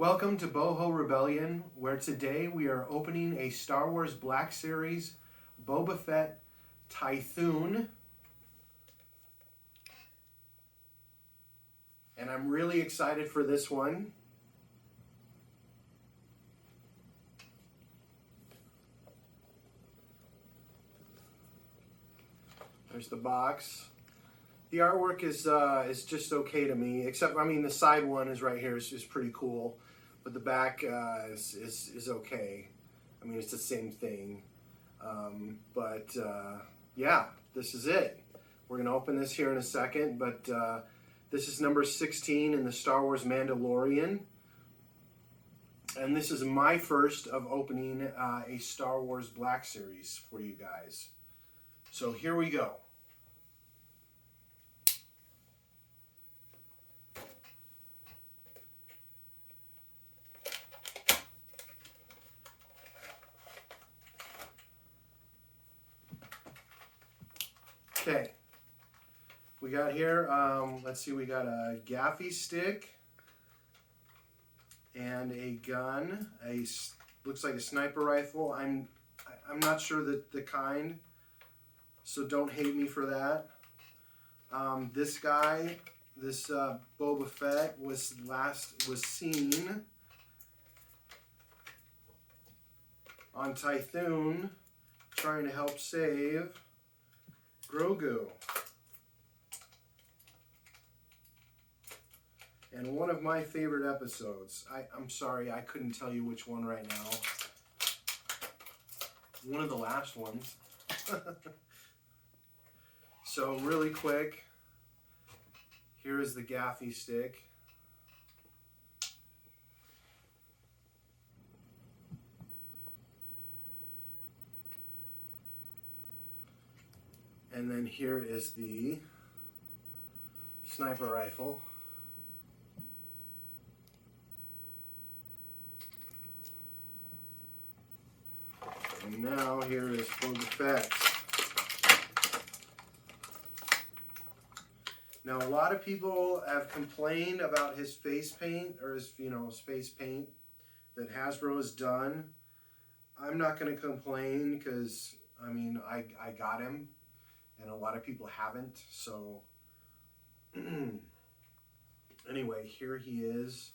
Welcome to Boho Rebellion, where today we are opening a Star Wars Black Series Boba Fett Tython. And I'm really excited for this one. There's the box. The artwork is just okay to me, except, I mean, the side one is right here is pretty cool, but the back is okay. I mean, it's the same thing. Yeah, this is it. We're going to open this here in a second, but this is number 16 in the Star Wars Mandalorian. And this is my first of opening a Star Wars Black Series for you guys. So here we go. Okay, we got here, let's see, we got a gaffy stick and a gun, looks like a sniper rifle. I'm not sure the kind, so don't hate me for that. This guy, this Boba Fett was seen on Tython trying to help save Grogu. And one of my favorite episodes. I'm sorry, I couldn't tell you which one right now. One of the last ones. So really quick, here is the gaffy stick. And then here is the sniper rifle. And now here is Boba Fett. Now a lot of people have complained about his face paint, or his face paint that Hasbro has done. I'm not going to complain because I mean I got him. And a lot of people haven't, so anyway, here he is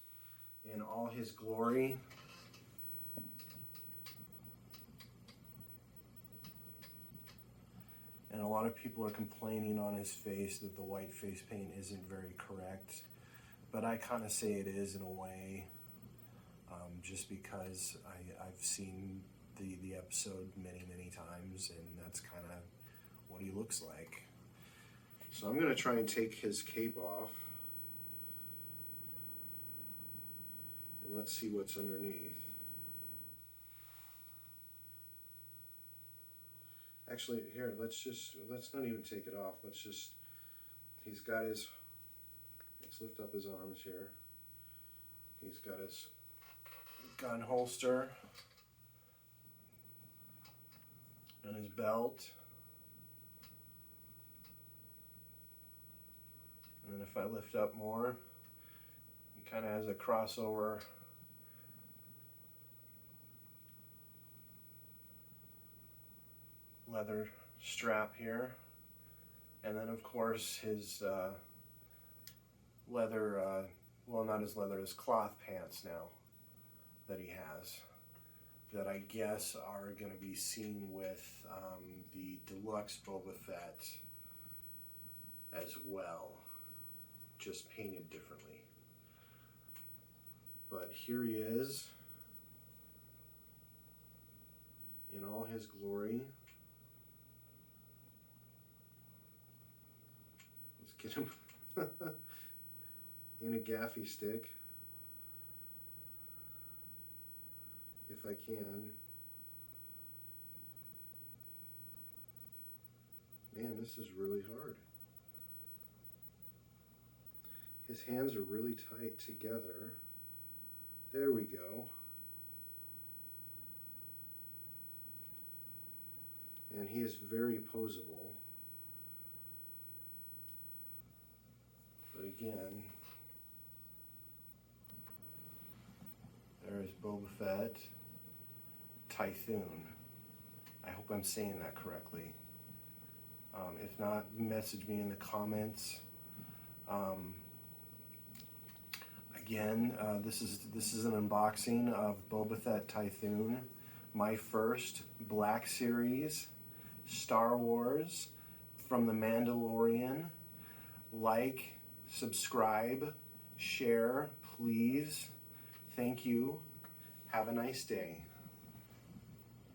in all his glory. And a lot of people are complaining on his face that the white face paint isn't very correct, but I kind of say it is in a way, just because I've seen the episode many times, and that's kind of what he looks like. So I'm going to try and take his cape off. And let's see what's underneath. Actually, here, let's not even take it off. He's got his, let's lift up his arms here. He's got his gun holster and his belt. And then if I lift up more, it kind of has a crossover leather strap here. And then of course his leather, well, not his leather, his cloth pants now that he has, that I guess are going to be seen with the deluxe Boba Fett as well. Just painted differently. But here he is in all his glory. Let's get him in a gaffy stick, if I can. Man, this is really hard. His hands are really tight together. There we go. And he is very posable. But again, is Boba Fett, Tython. I hope I'm saying that correctly. If not, message me in the comments. Again, this is an unboxing of Boba Fett Tython, my first Black Series Star Wars from the Mandalorian. Like, subscribe, share, please. Thank you. Have a nice day.